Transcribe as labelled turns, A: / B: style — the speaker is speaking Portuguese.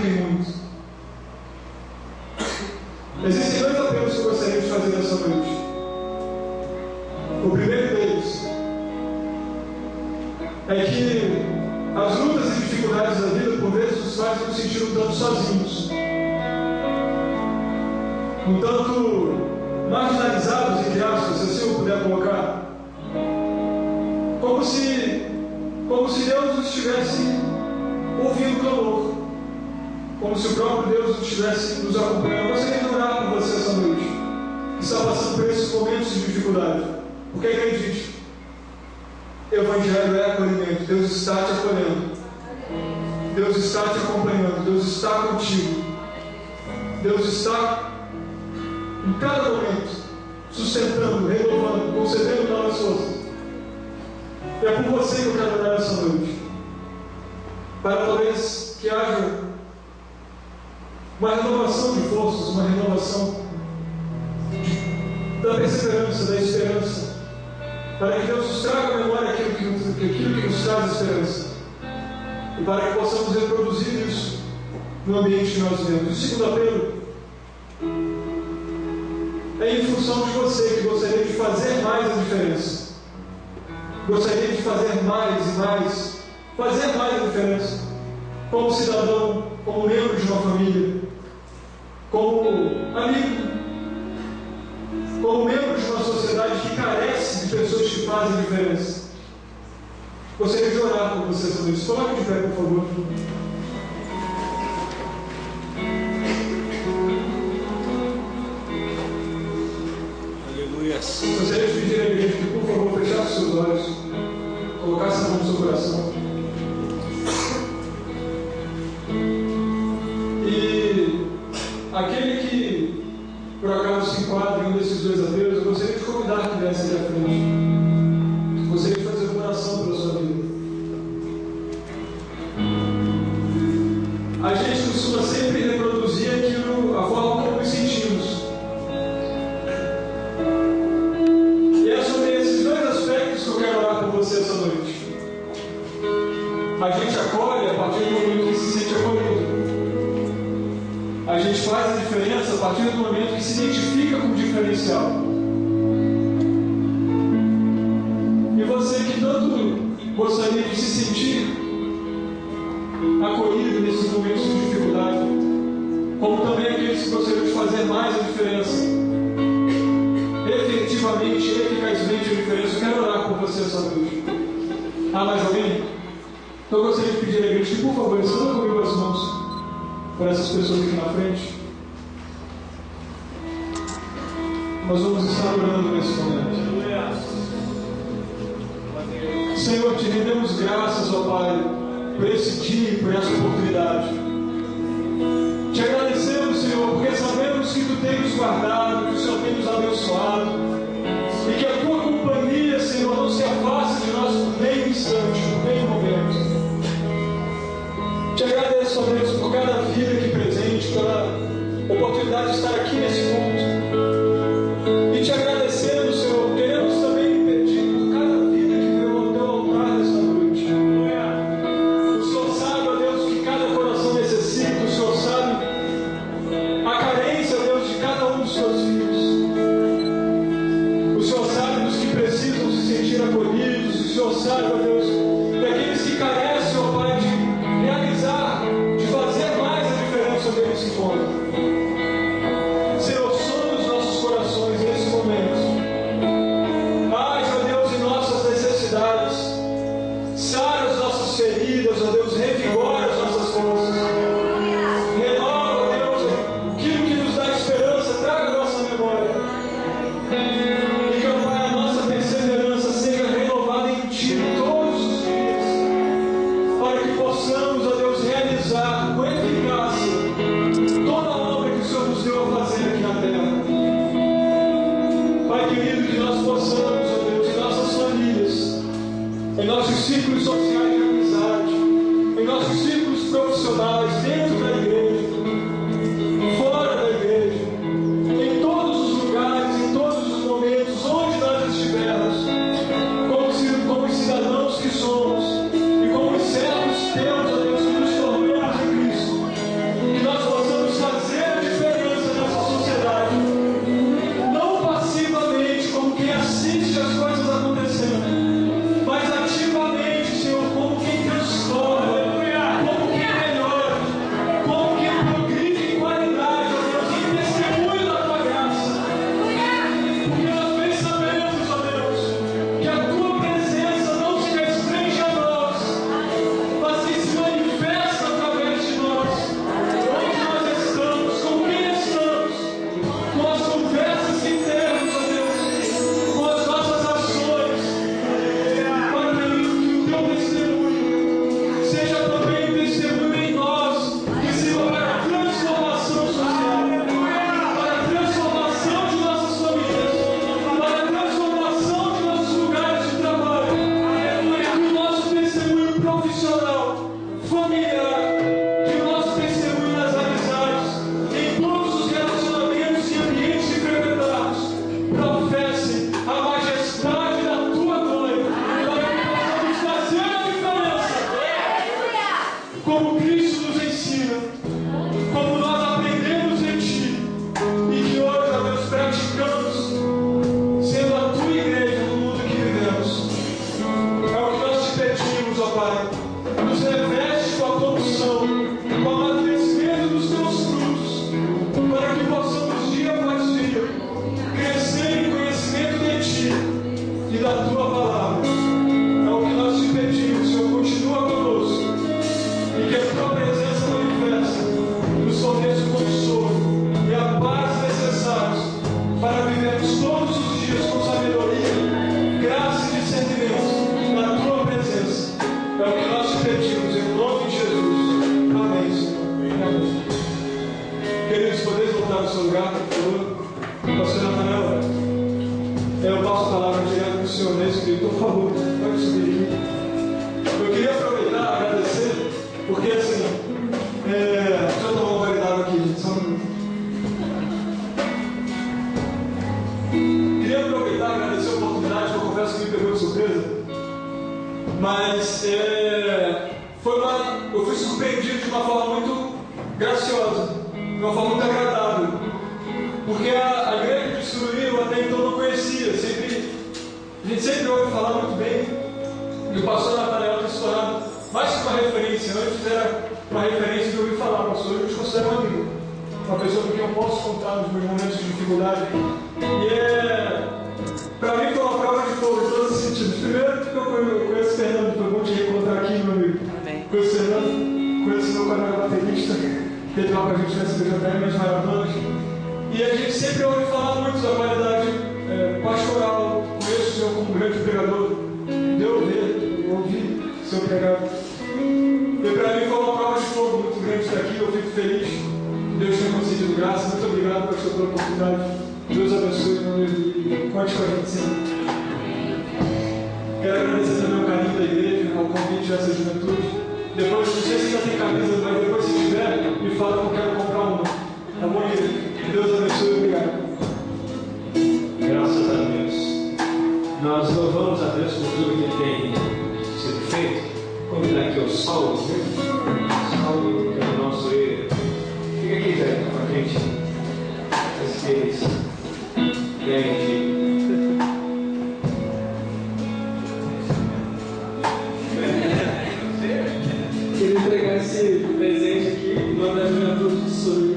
A: rico em muito. Existem dois apelos que eu gostaria de fazer nessa noite. O primeiro deles é que as lutas e dificuldades da vida, por vezes, nos fazem nos sentir um tanto sozinhos, um tanto marginalizados, entre aspas, se assim eu puder colocar, como se Deus nos estivesse ouvindo o clamor, como se o próprio Deus estivesse nos acompanhando. Eu gostaria de orar por você essa noite, que está passando por esses momentos de dificuldade, porque acredite, Evangelho é acolhimento. Deus está te acolhendo, Deus está te acompanhando, Deus está contigo, Deus está em cada momento sustentando, renovando, concedendo novas forças. E é por você que eu quero orar essa noite, para talvez que haja uma renovação de forças, uma renovação da perseverança, da esperança, para que Deus nos traga à memória aquilo que nos traz esperança, e para que possamos reproduzir isso no ambiente que nós vivemos. O segundo apelo é em função de você, que gostaria de fazer mais a diferença, gostaria de fazer mais e mais, fazer mais a diferença, como cidadão, como membro de uma família, como amigo, como membro de uma sociedade que carece de pessoas que fazem a diferença. Gostaria de orar por vocês essa noite. Coloque de pé, por favor.
B: Aleluia.
A: Gostaria de pedir à igreja que, por favor, fechasse seus olhos, colocasse a mão no seu coração. E aquele que, por acaso, se enquadra em um desses dois apelos, eu gostaria de convidar que viesse aqui à frente. Gostaria de fazer uma oração pela sua vida. A gente costuma sempre reproduzir aquilo, a forma como nos sentimos. E é sobre esses dois aspectos que eu quero orar por você essa noite. A gente acolhe a partir do momento que se sente acolhido. A gente faz a diferença a partir do momento que se identifica com o diferencial. E você que tanto gostaria de se sentir acolhido nesses momentos de dificuldade, como também aqueles que gostariam de fazer mais a diferença, efetivamente, eficazmente a diferença, eu quero orar por você essa noite. Há mais alguém? Então eu gostaria de pedir à igreja que, por favor, estenda comigo as mãos por essas pessoas aqui na frente. Nós vamos estar orando nesse momento. Senhor, te rendemos graças, ó Pai, por esse dia e por essa oportunidade. Te agradecemos, Senhor, porque sabemos que Tu tem nos guardado, que o Senhor tem nos abençoado, e que a Tua companhia, Senhor, não se afasta de nós por nem um instante, por nem um momento. Te agradeço, ó Deus, por cada vida aqui presente, pela oportunidade de estar aqui nesse culto. E te agradecendo, Senhor, queremos também pedir por cada vida que veio ao Teu altar nesta noite. O Senhor sabe, ó Deus, que cada coração necessita, o Senhor sabe a carência, ó Deus, de cada um dos Seus filhos. O Senhor sabe dos que precisam se sentir acolhidos, o Senhor sabe, ó Deus, daqueles que carecem, ó Pai, de realizar, de fazer mais a diferença onde eles se encontram. Senhor, sonda os nossos corações nesse momento. Age, ó Deus, em nossas necessidades. Sara as nossas feridas, ó Deus, revigora as nossas forças. Renova, ó Deus, aquilo que nos dá esperança, traga a nossa memória. E que, ó Pai, a nossa perseverança seja renovada em Ti todos os dias, para que possamos, ó Deus, realizar com eficácia toda a obra que o Senhor nos deu a fazer aqui na terra. Pai querido, que nós possamos, ó Deus, em nossas famílias, em nossos círculos sociais de amizade, em nossos círculos profissionais, dentro da igreja, fora da igreja, em todos os lugares, em todos os momentos, onde nós estivermos, como cidadãos que somos, e como servos teus, ó Deus, que nos tornamos em Cristo, seu lugar, por favor. Pastor Nathanael, eu passo a palavra direto para o senhor nesse grito, por favor, pode subir aqui. Eu queria aproveitar e agradecer, porque assim, deixa eu tomar uma validade aqui, gente, só um minuto. Queria aproveitar e agradecer a oportunidade, que eu confesso que me pegou de surpresa, mas eu fui surpreendido de uma forma muito graciosa, de uma forma muito agradável, porque a igreja de Suruí eu até então não conhecia, a gente sempre ouve falar muito bem, e o pastor Nathanael tem se tornado mais que uma referência. Antes era uma referência de ouvir falar, pastor, eu te considero um amigo, uma pessoa com quem eu posso contar nos meus momentos de dificuldade, e para mim foi uma prova de fogo em todos os sentidos. Primeiro, porque eu conheço o Fernando, foi bom te reencontrar aqui, meu amigo. Conheço o Fernando, conheço meu colega baterista, que teve lá com a gente nessa BJM, nas maratonas. E a gente sempre ouve falar muito da qualidade pastoral. Conheço o senhor como grande pregador. Deu ouvi o senhor pregar. E para mim foi uma prova de fogo muito grande estar aqui. Eu fico feliz que Deus tenha concedido graça. Muito obrigado, pastor, pela oportunidade. Deus abençoe, meu amigo, e conte com a gente sempre. Quero agradecer também o carinho da igreja, ao convite dessa juventude. Depois, não sei se já tem camisa, mas depois, se tiver, me fala que eu quero comprar uma. Tá bom, igreja? Deus abençoe, obrigado.
B: Graças a Deus. Nós louvamos a Deus por tudo que tem sido feito. Convidar aqui o Saulo, Saulo, que é o nosso líder. Fica aqui, Zé, com a gente. Esses grande.
A: Queria entregar esse presente aqui em nome da juventude de Suruí.